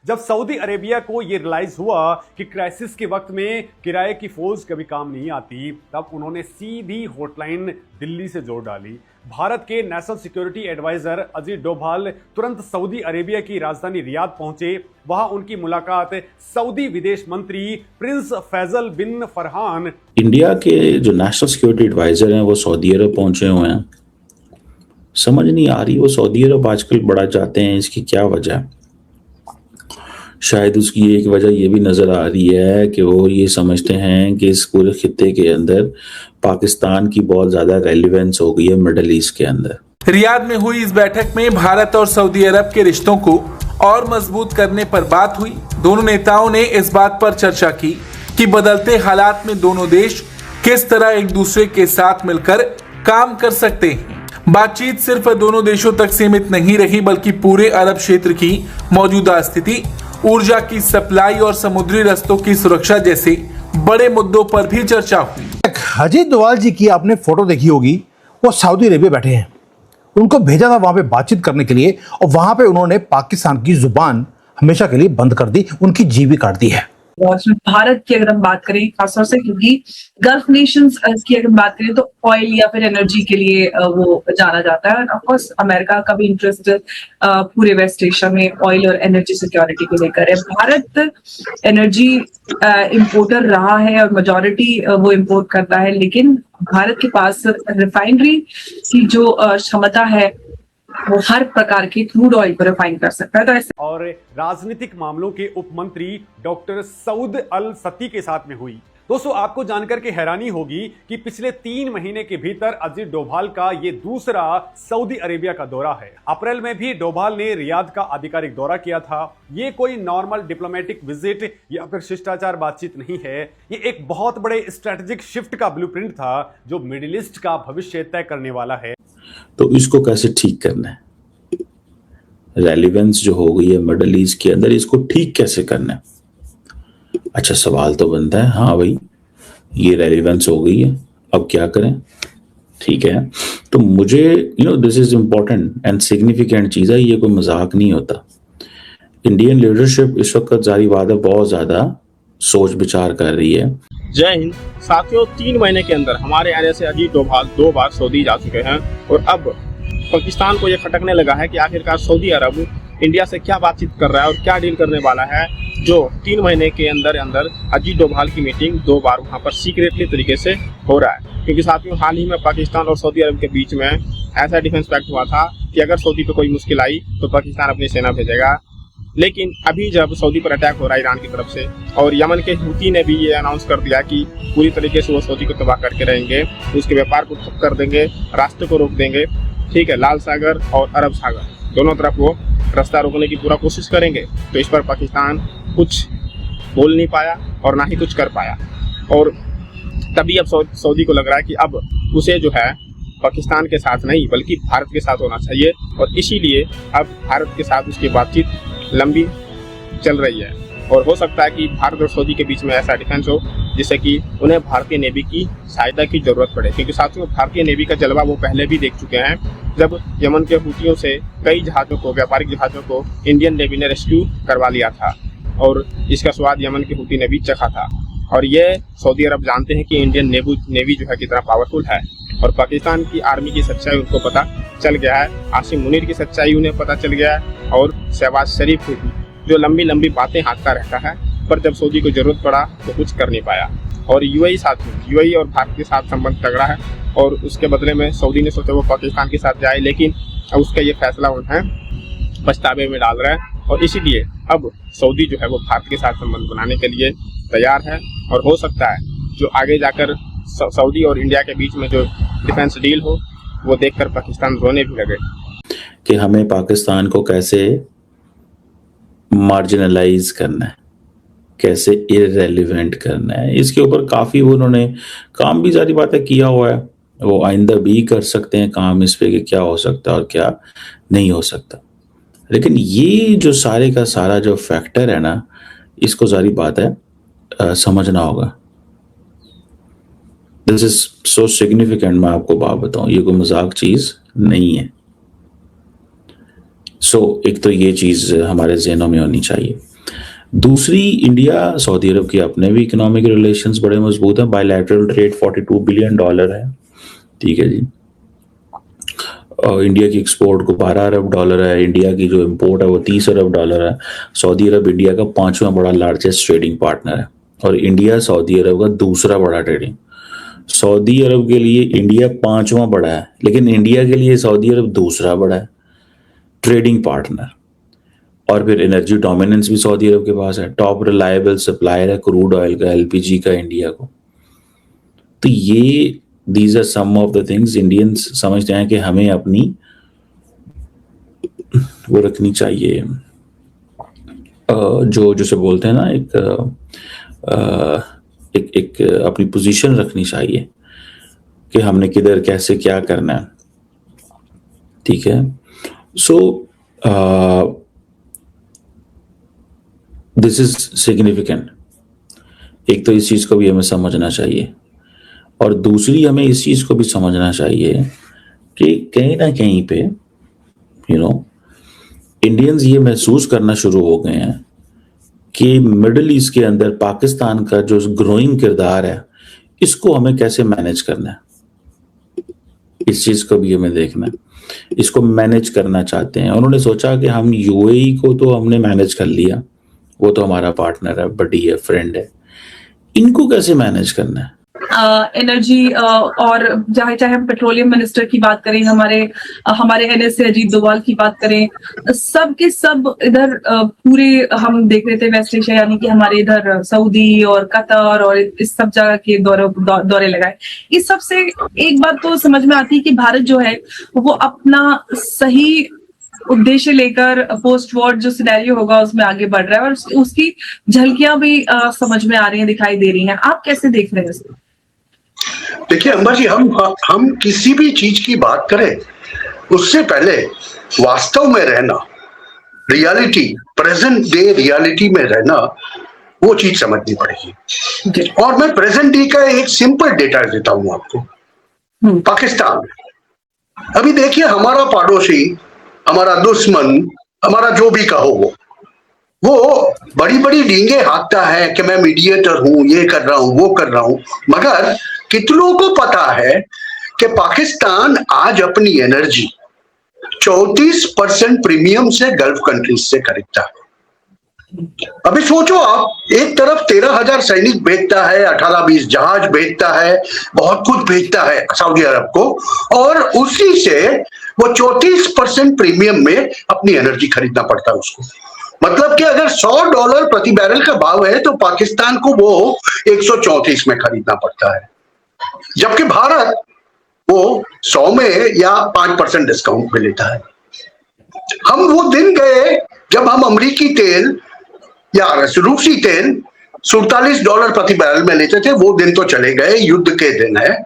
जब Saudi Arabia को यह रियलाइज हुआ कि क्राइसिस के वक्त में किराए की फौज कभी काम नहीं आती, तब उन्होंने सीधी हॉटलाइन दिल्ली से जोड़ डाली। भारत के national security adviser Ajit Doval तुरंत सऊदी अरेबिया की राजधानी रियाद पहुंचे। वहां उनकी मुलाकात सऊदी विदेश मंत्री प्रिंस फैजल बिन फरहान, इंडिया के जो नेशनल सिक्योरिटी एडवाइजर हैं, वो सऊदी अरब पहुंचे हुए हैं। समझ नहीं आ रही वो सऊदी अरब आजकल बड़ा चाहते हैं, इसकी क्या वजह है? शायद उसकी एक वजह ये भी नजर आ रही है कि वो ये समझते हैं कि इस पूरे खित्ते के अंदर पाकिस्तान की बहुत ज्यादा रेलिवेंस हो गई है मिडिल ईस्ट के अंदर। रियाद में हुई इस बैठक में भारत और सऊदी अरब के रिश्तों को और मजबूत करने पर बात हुई। दोनों नेताओं ने इस बात पर चर्चा की कि बदलते हालात में दोनों देश किस तरह एक दूसरे के साथ मिलकर काम कर सकते हैं। बातचीत सिर्फ दोनों देशों तक सीमित नहीं रही, बल्कि पूरे अरब क्षेत्र की मौजूदा स्थिति, ऊर्जा की सप्लाई और समुद्री रास्तों की सुरक्षा जैसे बड़े मुद्दों पर भी चर्चा हुई। अजीत डोभाल जी की आपने फोटो देखी होगी, वो सऊदी अरेबिया बैठे हैं। उनको भेजा था वहां पे बातचीत करने के लिए, और वहां पे उन्होंने पाकिस्तान की जुबान हमेशा के लिए बंद कर दी, उनकी जीभ भी काट दी है। भारत की अगर हम बात करें खासतौर से, क्योंकि गल्फ नेशंस की अगर बात करें तो ऑयल या फिर एनर्जी के लिए वो जाना जाता है। ऑफ कोर्स अमेरिका का भी इंटरेस्ट पूरे वेस्ट एशिया में ऑयल और एनर्जी सिक्योरिटी को लेकर है। भारत एनर्जी इंपोर्टर रहा है और मेजॉरिटी वो इंपोर्ट करता है, लेकिन भारत के पास रिफाइनरी की जो क्षमता है वो हर प्रकार के क्रूड ऑयल को रिफाइन कर सकता है। तो ऐसे और राजनीतिक मामलों के उप मंत्री डॉक्टर सऊद अल सती के साथ में हुई। दोस्तों, आपको जानकर के हैरानी होगी कि पिछले 3 महीने के भीतर अजीत डोभाल का ये दूसरा सऊदी अरेबिया का दौरा है। अप्रैल में भी डोभाल ने रियाद का आधिकारिक दौरा किया था। ये कोई नॉर्मल डिप्लोमेटिक विजिट या फिर शिष्टाचार बातचीत नहीं है, ये एक बहुत बड़े स्ट्रेटेजिक शिफ्ट का ब्लूप्रिंट था जो मिडिल ईस्ट का भविष्य तय करने वाला है। तो इसको कैसे ठीक करना है? रेलिवेंस जो हो गई है मिडिल ईस्ट के अंदर, इसको ठीक कैसे करना है? अच्छा, सवाल तो बनता है, हाँ भाई ये रेलिवेंस हो गई है, अब क्या करें? ठीक है, तो मुझे this is important and significant चीज है, ये कोई मजाक नहीं होता। इंडियन लीडरशिप इस वक्त जारी बात है बहुत ज्यादा सोच विचार कर रही है। जय हिंद साथियों, 3 महीने के अंदर हमारे आने से अजीत डोभाल 2 बार सऊदी जा चुके हैं, और अब पाकिस्तान को यह खटकने लगा है कि आखिरकार सऊदी अरब इंडिया से क्या बातचीत कर रहा है और क्या डील करने वाला है, जो 3 महीने के अंदर अंदर अजीत डोभाल की मीटिंग 2 बार वहां पर सीक्रेटली तरीके से हो रहा है। क्योंकि साथियों, हाल ही में पाकिस्तान और सऊदी अरब के बीच में ऐसा डिफेंस पैक्ट हुआ था कि अगर सऊदी पे कोई मुश्किल आई तो पाकिस्तान अपनी सेना भेजेगा। लेकिन अभी जब सऊदी पर अटैक हो रहा है ईरान की तरफ से, और यमन के हूती ने भी ये अनाउंस कर दिया कि पूरी तरीके से वो सऊदी को तबाह करके रहेंगे, उसके व्यापार को ठप कर देंगे, रास्ते को रोक देंगे। ठीक है, लाल सागर और अरब सागर दोनों तरफ वो रास्ता रोकने की पूरा कोशिश करेंगे। तो इस पर पाकिस्तान कुछ बोल नहीं पाया और ना ही कुछ कर पाया, और तभी अब सऊदी को लग रहा है कि अब उसे जो है पाकिस्तान के साथ नहीं बल्कि भारत के साथ होना चाहिए, और इसीलिए अब भारत के साथ उसकी बातचीत लंबी चल रही है। और हो सकता है कि भारत और सऊदी के बीच में ऐसा डिफेंस हो जिससे कि उन्हें भारतीय नेवी की सहायता की जरूरत पड़े। क्योंकि साथियों, भारतीय नेवी का जलवा वो पहले भी देख चुके हैं, जब यमन के हूतियों से कई जहाज़ों को, व्यापारिक जहाज़ों को इंडियन नेवी ने रेस्क्यू करवा लिया था, और इसका स्वाद यमन के हूती ने भी चखा था। और ये सऊदी अरब जानते हैं कि इंडियन नेवी जो है कितना पावरफुल है, और पाकिस्तान की आर्मी की सच्चाई उनको पता चल गया है। आसिम मुनीर की सच्चाई उन्हें पता चल गया है, और शहबाज शरीफ की, जो लंबी लंबी बातें हाँकता रहता है, पर जब सऊदी को जरूरत पड़ा तो कुछ कर नहीं पाया। और यूएई और भारत के साथ संबंध तगड़ा है, और उसके बदले में सऊदी ने सोचा वो पाकिस्तान के साथ जाए, लेकिन अब उसका ये फैसला उन्हें पछतावे में डाल रहा है, और इसीलिए अब सऊदी जो है वो भारत के साथ संबंध बनाने के लिए तैयार है। और हो सकता है जो आगे जाकर सऊदी और इंडिया के बीच में जो डिफेंस डील हो, वो देखकर पाकिस्तान रोने भी लगे कि हमें पाकिस्तान को कैसे मार्जिनलाइज करना है, कैसे इररेलेवेंट करना है। इसके ऊपर काफी उन्होंने काम भी जारी बात है किया हुआ है, वो आइंदा भी कर सकते हैं काम इस पे कि क्या हो सकता है और क्या नहीं हो सकता। लेकिन ये जो सारे का सारा जो फैक्टर है ना, इसको सारी बात है समझना होगा। दिस इज सो सिग्निफिकेंट, मैं आपको बात बताऊं, ये कोई मजाक चीज नहीं है। एक तो ये चीज हमारे ज़हनों में होनी चाहिए। दूसरी, इंडिया सऊदी अरब की अपने भी इकोनॉमिक रिलेशंस बड़े मजबूत हैं। बायलैटरल ट्रेड $42 बिलियन है, ठीक है जी। और इंडिया की एक्सपोर्ट को $12 अरब है, इंडिया की जो इंपोर्ट है वो $30 अरब है। सऊदी अरब इंडिया का 5वां बड़ा लार्जेस्ट ट्रेडिंग पार्टनर है और इंडिया सऊदी अरब का दूसरा बड़ा ट्रेडिंग। सऊदी अरब के लिए इंडिया 5वां बड़ा है, लेकिन इंडिया के लिए सऊदी अरब दूसरा बड़ा है ट्रेडिंग पार्टनर। और फिर एनर्जी डोमिनेंस भी सऊदी अरब के पास है, टॉप रिलायबल सप्लायर है क्रूड ऑयल का, एलपीजी का इंडिया को। तो ये these are some of the things Indians समझते हैं कि हमें अपनी वो रखनी चाहिए, जो जैसे बोलते हैं ना, एक अपनी पोजीशन रखनी चाहिए कि हमने किधर कैसे क्या करना है, ठीक है। So this is significant. एक तो इस चीज को भी हमें समझना चाहिए और दूसरी हमें इस चीज को भी समझना चाहिए कि कहीं ना कहीं पे इंडियंस ये महसूस करना शुरू हो गए हैं कि मिडिल ईस्ट के अंदर पाकिस्तान का जो ग्रोइंग किरदार है, इसको हमें कैसे मैनेज करना है। इस चीज को भी हमें देखना है, इसको मैनेज करना चाहते हैं। उन्होंने सोचा कि हम यूएई को तो हमने मैनेज कर लिया, वो तो हमारा पार्टनर है, बडी है, फ्रेंड है, इनको कैसे मैनेज करना है। एनर्जी और चाहे हम पेट्रोलियम मिनिस्टर की बात करें, हमारे एनएसए अजीत डोभाल की बात करें, सब के सब इधर पूरे हम देख रहे थे वेस्ट एशिया, यानी कि हमारे इधर सऊदी और कतर और इस सब जगह के दौरे लगाए। इस सब से एक बात तो समझ में आती है कि भारत जो है वो अपना सही उद्देश्य लेकर पोस्ट वॉर जो सिनेरियो होगा उसमें आगे बढ़ रहा है और उसकी झलकियां भी समझ में आ रही हैं, दिखाई दे रही हैं। आप कैसे देख रहे हैं इसको? देखिए अंबर जी, हम किसी भी चीज की बात करें उससे पहले वास्तव में रहना, रियलिटी, प्रेजेंट डे रियलिटी में रहना, वो चीज समझनी पड़ेगी। और मैं प्रेजेंट डे का एक सिंपल डेटा देता हूं आपको। पाकिस्तान, अभी देखिए, हमारा पड़ोसी, हमारा दुश्मन, हमारा जो भी कहो, वो बड़ी बड़ी डींगे हाँकता है कि मैं मीडिएटर हूं, ये कर रहा हूं, वो कर रहा हूं, मगर कितनों को पता है कि पाकिस्तान आज अपनी एनर्जी 34% प्रीमियम से गल्फ कंट्रीज से खरीदता है। अभी सोचो आप, एक तरफ 13,000 सैनिक भेजता है, 18-20 जहाज भेजता है, बहुत कुछ भेजता है सऊदी अरब को, और उसी से वो 34% प्रीमियम में अपनी एनर्जी खरीदना पड़ता है उसको। मतलब कि अगर $100 प्रति बैरल का भाव है तो पाकिस्तान को वो 134 में खरीदना पड़ता है, जबकि भारत वो 100 में या 5% डिस्काउंट में लेता है। हम वो दिन गए जब हम अमेरिकी तेल या रूसी तेल $47 प्रति बैरल में लेते थे, वो दिन तो चले गए, युद्ध के दिन है।